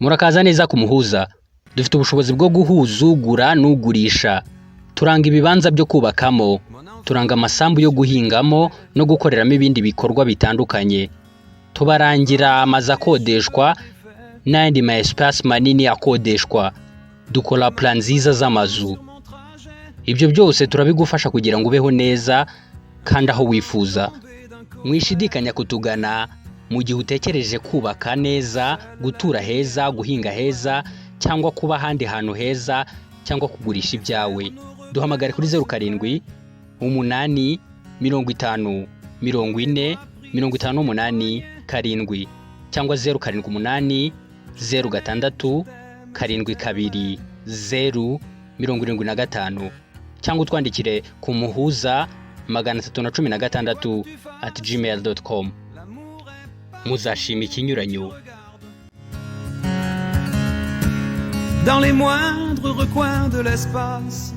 Murakaza neza ku Muhuza. Dufite ubushobozi bwo guhuza ugura n'ugurisha. Turanga ibibanza byo kubakamo, turanga amasambu yo guhingamo no gukoreramo ibindi bikorwa bitandukanye. Tubarangira amazu akodeshwa n'andi ma espace manini akodeshwa. Dukora plan nziza z'amazu. Ibyo byose turabigufasha kugira ngo ubeho neza kandi aho wifuza. Mwishidikanya kutugana mu gihe utekereje kubaka neza, gutura heza, guhinga heza cyangwa kuba ahandi hantu heza cyangwa kugurisha ibyawe. Duhamagare kuri 07 8 50 40 58 7 cyangwa 07 06 72 075 cyangwa utwandikire ku muhuza 316@gmail.com. Muzashima ikinyuranyo. Dans les moindres recoins de l'espace,